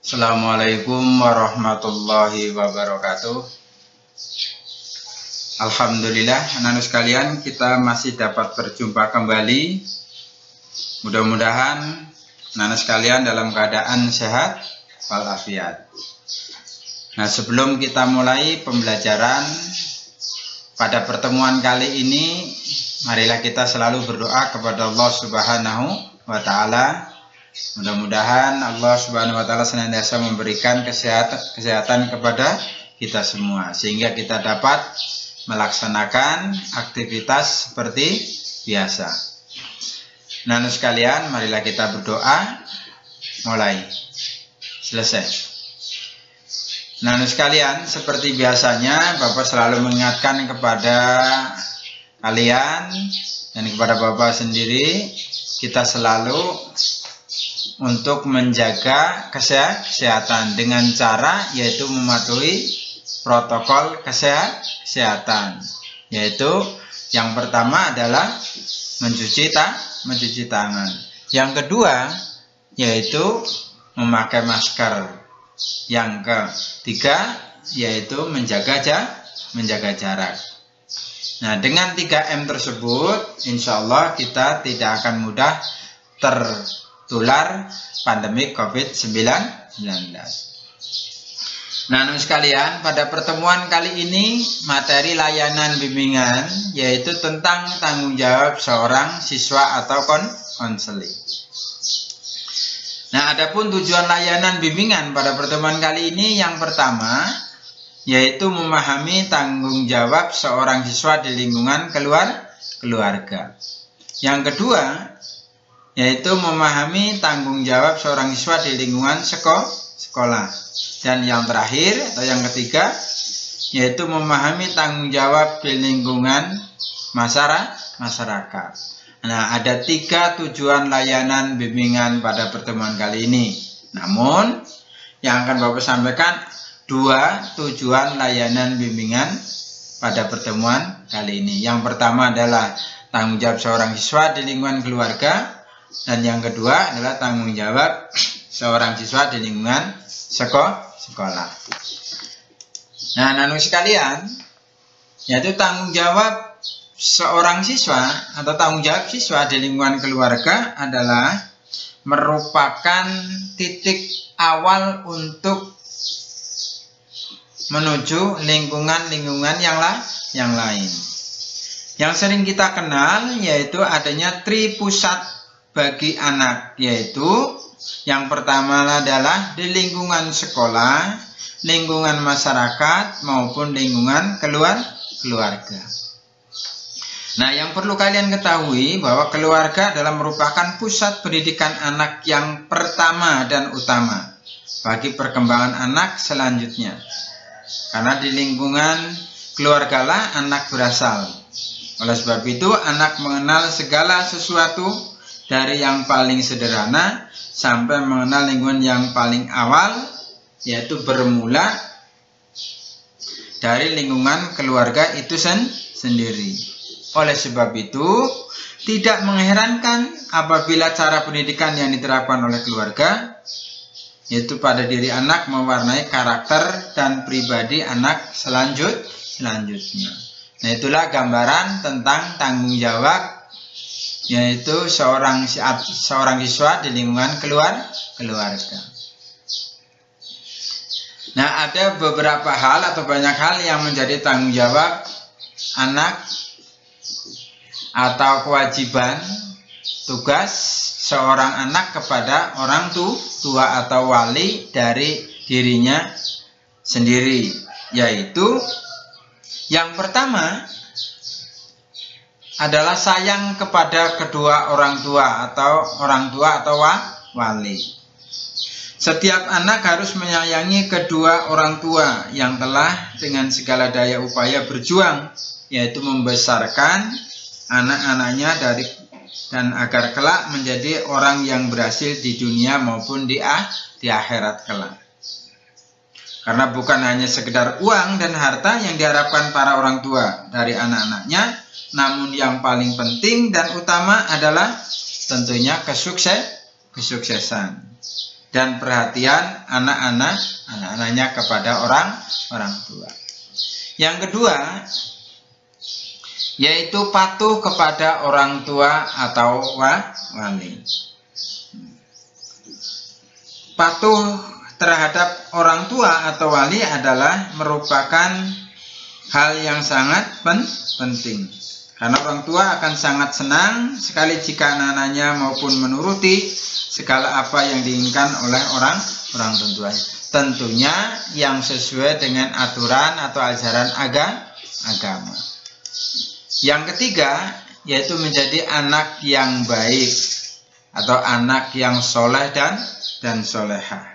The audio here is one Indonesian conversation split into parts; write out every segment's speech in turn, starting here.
Assalamualaikum warahmatullahi wabarakatuh. Alhamdulillah, anak-anak sekalian, kita masih dapat berjumpa kembali. Mudah-mudahan anak-anak sekalian dalam keadaan sehat walafiat. Nah, sebelum kita mulai pembelajaran pada pertemuan kali ini, marilah kita selalu berdoa kepada Allah Subhanahu wa Ta'ala. Mudah-mudahan Allah Subhanahu wa Ta'ala senantiasa memberikan kesehatan kepada kita semua, sehingga kita dapat melaksanakan aktivitas seperti biasa. Nah, sekalian, marilah kita berdoa. Mulai. Selesai. Nah, sekalian, seperti biasanya Bapak selalu mengingatkan kepada kalian dan kepada Bapak sendiri, kita selalu untuk menjaga kesehatan dengan cara yaitu mematuhi protokol kesehatan, yaitu yang pertama adalah mencuci tangan, yang kedua yaitu memakai masker, yang ketiga yaitu menjaga jarak. Nah, dengan 3M tersebut insya Allah kita tidak akan mudah tertular pandemi COVID-19. Nah, sekalian, pada pertemuan kali ini materi layanan bimbingan yaitu tentang tanggung jawab seorang siswa atau konseling. Nah, adapun tujuan layanan bimbingan pada pertemuan kali ini yang pertama yaitu memahami tanggung jawab seorang siswa di lingkungan keluarga. Yang kedua yaitu memahami tanggung jawab seorang siswa di lingkungan sekolah. Dan yang terakhir atau yang ketiga yaitu memahami tanggung jawab di lingkungan masyarakat. Nah, ada 3 tujuan layanan bimbingan pada pertemuan kali ini. Namun yang akan Bapak sampaikan 2 tujuan layanan bimbingan pada pertemuan kali ini. Yang pertama adalah tanggung jawab seorang siswa di lingkungan keluarga, dan yang kedua adalah tanggung jawab seorang siswa di lingkungan sekolah. Nah, anak-anak sekalian, yaitu tanggung jawab seorang siswa atau tanggung jawab siswa di lingkungan keluarga adalah merupakan titik awal untuk menuju lingkungan yang lain. Yang sering kita kenal yaitu adanya tripusat bagi anak, yaitu yang pertama adalah di lingkungan sekolah, lingkungan masyarakat, maupun lingkungan keluarga. Nah, yang perlu kalian ketahui bahwa keluarga adalah merupakan pusat pendidikan anak yang pertama dan utama bagi perkembangan anak selanjutnya. Karena di lingkungan keluargalah anak berasal. Oleh sebab itu, anak mengenal segala sesuatu dari yang paling sederhana sampai mengenal lingkungan yang paling awal, yaitu bermula dari lingkungan keluarga itu sendiri. Oleh sebab itu, tidak mengherankan apabila cara pendidikan yang diterapkan oleh keluarga, yaitu pada diri anak, mewarnai karakter dan pribadi anak selanjutnya. Nah, itulah gambaran tentang tanggung jawab yaitu seorang siswa di lingkungan keluarga. Nah, ada beberapa hal atau banyak hal yang menjadi tanggung jawab anak atau kewajiban tugas seorang anak kepada orang tua atau wali dari dirinya sendiri, yaitu yang pertama adalah sayang kepada kedua orang tua atau wali. Setiap anak harus menyayangi kedua orang tua yang telah dengan segala daya upaya berjuang, yaitu membesarkan anak-anaknya dan agar kelak menjadi orang yang berhasil di dunia maupun di akhirat kelak. Karena bukan hanya sekedar uang dan harta yang diharapkan para orang tua dari anak-anaknya, namun yang paling penting dan utama adalah tentunya kesuksesan. dan perhatian anak-anaknya kepada orang tua. Yang kedua, yaitu patuh kepada orang tua atau wali. Patuh terhadap orang tua atau wali adalah merupakan hal yang sangat penting. Karena orang tua akan sangat senang sekali jika anak-anaknya maupun menuruti segala apa yang diinginkan oleh orang tua. Tentunya yang sesuai dengan aturan atau ajaran agama. Yang ketiga, yaitu menjadi anak yang baik atau anak yang soleh dan solehah.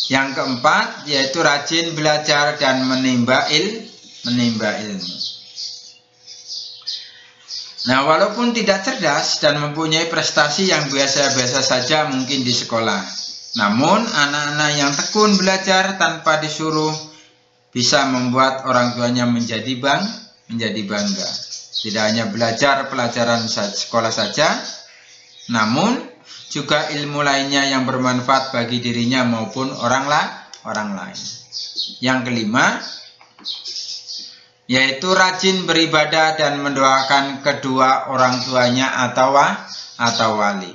Yang keempat, yaitu rajin belajar dan menimba ilmu. Nah, walaupun tidak cerdas dan mempunyai prestasi yang biasa-biasa saja mungkin di sekolah, namun anak-anak yang tekun belajar tanpa disuruh bisa membuat orang tuanya menjadi bangga. Tidak hanya belajar pelajaran sekolah saja, namun juga ilmu lainnya yang bermanfaat bagi dirinya maupun orang lain. Yang kelima, yaitu rajin beribadah dan mendoakan kedua orang tuanya atau wali.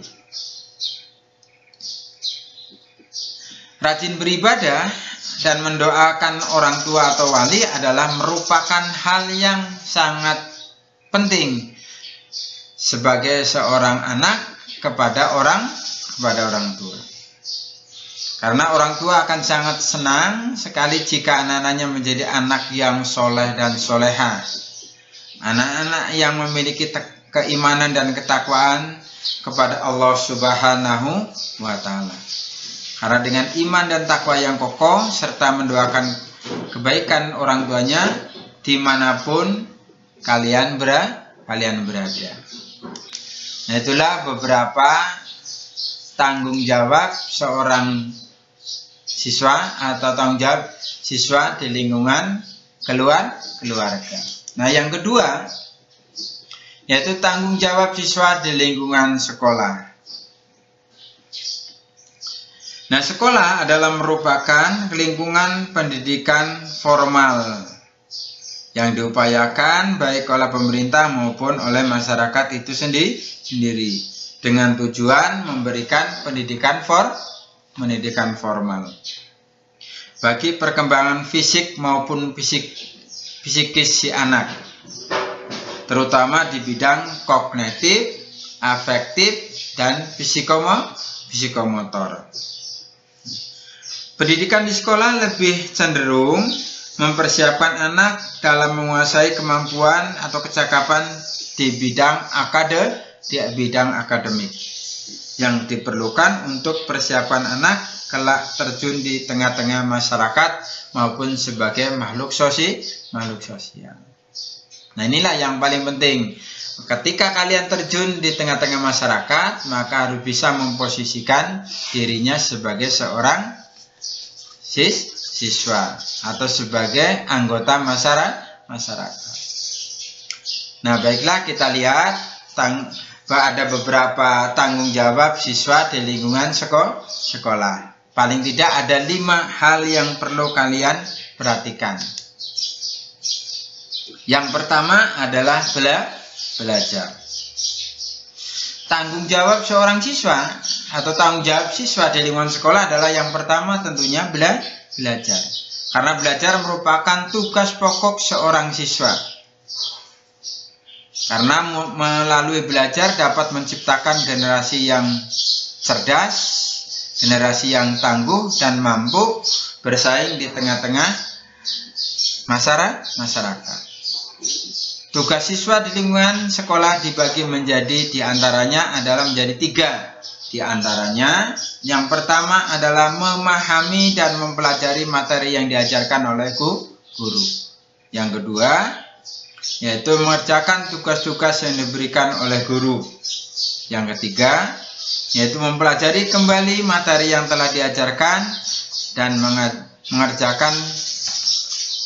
Rajin beribadah dan mendoakan orang tua atau wali adalah merupakan hal yang sangat penting sebagai seorang anak kepada orang tua. Karena orang tua akan sangat senang sekali jika anak-anaknya menjadi anak yang soleh dan soleha. Anak-anak yang memiliki keimanan dan ketakwaan kepada Allah Subhanahu wa Ta'ala. Karena dengan iman dan takwa yang kokoh serta mendoakan kebaikan orang tuanya dimanapun kalian berada. Nah, itulah beberapa tanggung jawab seorang siswa atau tanggung jawab siswa di lingkungan keluarga. Nah, yang kedua, yaitu tanggung jawab siswa di lingkungan sekolah. Nah, sekolah adalah merupakan lingkungan pendidikan formal yang diupayakan baik oleh pemerintah maupun oleh masyarakat itu sendiri dengan tujuan memberikan pendidikan formal bagi perkembangan fisik maupun psikis si anak, terutama di bidang kognitif, afektif, dan psikomotor. Pendidikan di sekolah lebih cenderung mempersiapkan anak dalam menguasai kemampuan atau kecakapan di bidang akademik yang diperlukan untuk persiapan anak kelak terjun di tengah-tengah masyarakat maupun sebagai makhluk sosial. Nah, inilah yang paling penting. Ketika kalian terjun di tengah-tengah masyarakat, maka harus bisa memposisikan dirinya sebagai seorang siswa atau sebagai anggota masyarakat. Nah, baiklah, kita lihat ada beberapa tanggung jawab siswa di lingkungan sekolah. Paling tidak ada 5 hal yang perlu kalian perhatikan. Yang pertama adalah belajar. Tanggung jawab seorang siswa atau tanggung jawab siswa di lingkungan sekolah adalah yang pertama tentunya belajar. Karena belajar merupakan tugas pokok seorang siswa. Karena melalui belajar dapat menciptakan generasi yang cerdas, generasi yang tangguh dan mampu bersaing di tengah-tengah masyarakat. Tugas siswa di lingkungan sekolah dibagi menjadi diantaranya adalah menjadi 3. Di antaranya, yang pertama adalah memahami dan mempelajari materi yang diajarkan oleh guru. Yang kedua, yaitu mengerjakan tugas-tugas yang diberikan oleh guru. Yang ketiga, yaitu mempelajari kembali materi yang telah diajarkan dan mengerjakan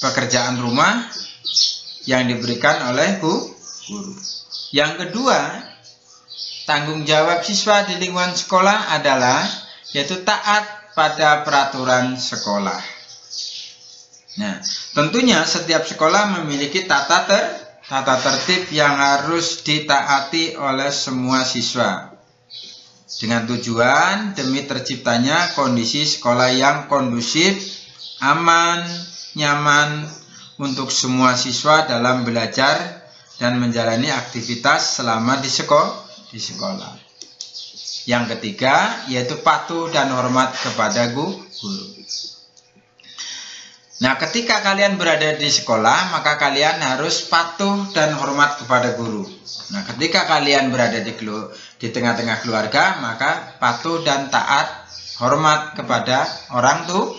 pekerjaan rumah yang diberikan oleh guru. Yang kedua, tanggung jawab siswa di lingkungan sekolah adalah yaitu taat pada peraturan sekolah. Nah, tentunya setiap sekolah memiliki tata tertib yang harus ditaati oleh semua siswa dengan tujuan demi terciptanya kondisi sekolah yang kondusif, aman, nyaman untuk semua siswa dalam belajar dan menjalani aktivitas selama di sekolah. Yang ketiga yaitu patuh dan hormat kepada guru. Nah, ketika kalian berada di sekolah, maka kalian harus patuh dan hormat kepada guru. Nah, ketika kalian berada di tengah-tengah keluarga, maka patuh dan taat, hormat kepada orang tua.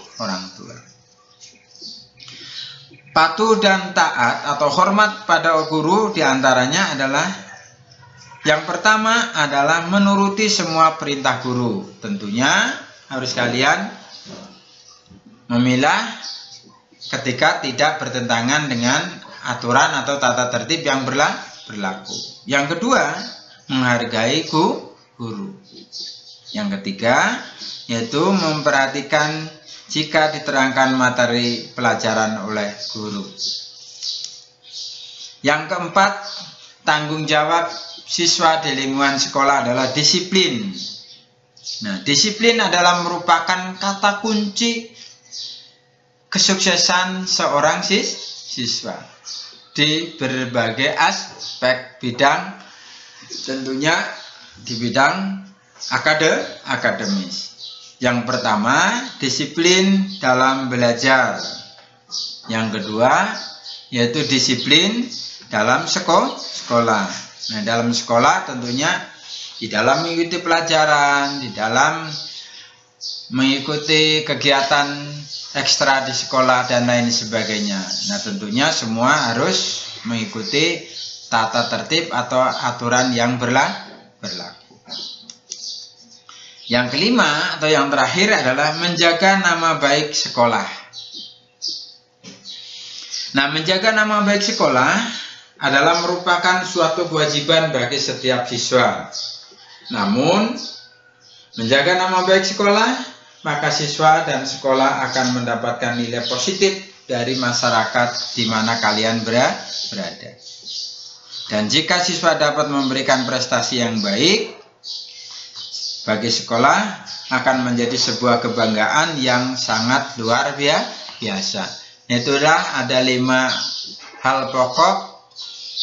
Patuh dan taat atau hormat pada guru diantaranya adalah yang pertama adalah menuruti semua perintah guru. Tentunya harus kalian memilah ketika tidak bertentangan dengan aturan atau tata tertib yang berlaku. Yang kedua, menghargai guru. Yang ketiga, yaitu memperhatikan jika diterangkan materi pelajaran oleh guru. Yang keempat, tanggung jawab siswa di lingkungan sekolah adalah disiplin. Nah, disiplin adalah merupakan kata kunci kesuksesan seorang siswa di berbagai aspek bidang, tentunya di bidang akademis. Yang pertama, disiplin dalam belajar. Yang kedua, yaitu disiplin dalam sekolah. Nah, dalam sekolah tentunya di dalam mengikuti pelajaran, di dalam mengikuti kegiatan ekstra di sekolah dan lain sebagainya. Nah, tentunya semua harus mengikuti tata tertib atau aturan yang berlaku. Yang kelima atau yang terakhir adalah menjaga nama baik sekolah. Nah, menjaga nama baik sekolah adalah merupakan suatu kewajiban bagi setiap siswa. Namun, menjaga nama baik sekolah, maka siswa dan sekolah akan mendapatkan nilai positif dari masyarakat di mana kalian berada. Dan jika siswa dapat memberikan prestasi yang baik, bagi sekolah akan menjadi sebuah kebanggaan yang sangat luar biasa. Itulah ada 5 hal pokok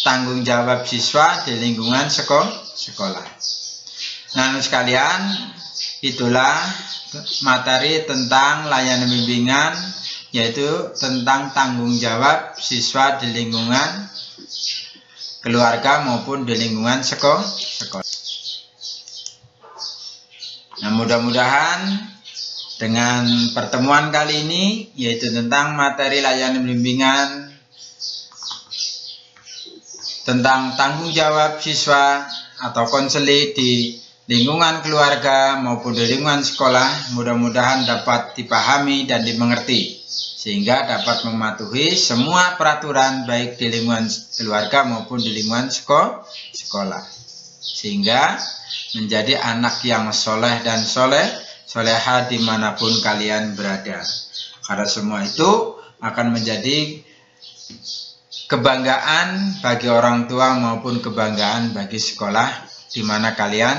tanggung jawab siswa di lingkungan sekolah. Nah, sekalian, itulah materi tentang layanan bimbingan, yaitu tentang tanggung jawab siswa di lingkungan keluarga maupun di lingkungan sekolah. Nah, mudah-mudahan dengan pertemuan kali ini, yaitu tentang materi layanan bimbingan tentang tanggung jawab siswa atau konseli di lingkungan keluarga maupun di lingkungan sekolah, mudah-mudahan dapat dipahami dan dimengerti sehingga dapat mematuhi semua peraturan baik di lingkungan keluarga maupun di lingkungan sekolah, sehingga menjadi anak yang soleh dan soleha dimanapun kalian berada. Karena semua itu akan menjadi kebanggaan bagi orang tua maupun kebanggaan bagi sekolah di mana kalian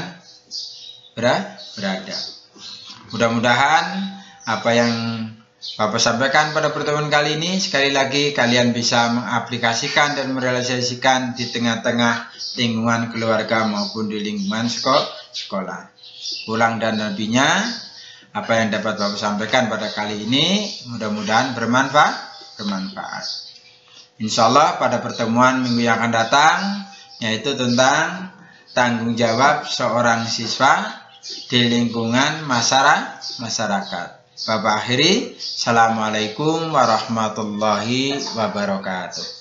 berada. Mudah-mudahan apa yang Bapak sampaikan pada pertemuan kali ini, sekali lagi kalian bisa mengaplikasikan dan merealisasikan di tengah-tengah lingkungan keluarga maupun di lingkungan sekolah. Pulang dan lebihnya, apa yang dapat Bapak sampaikan pada kali ini mudah-mudahan bermanfaat. Insya Allah pada pertemuan minggu yang akan datang, yaitu tentang tanggung jawab seorang siswa di lingkungan masyarakat. Bapak akhiri, Assalamualaikum warahmatullahi wabarakatuh.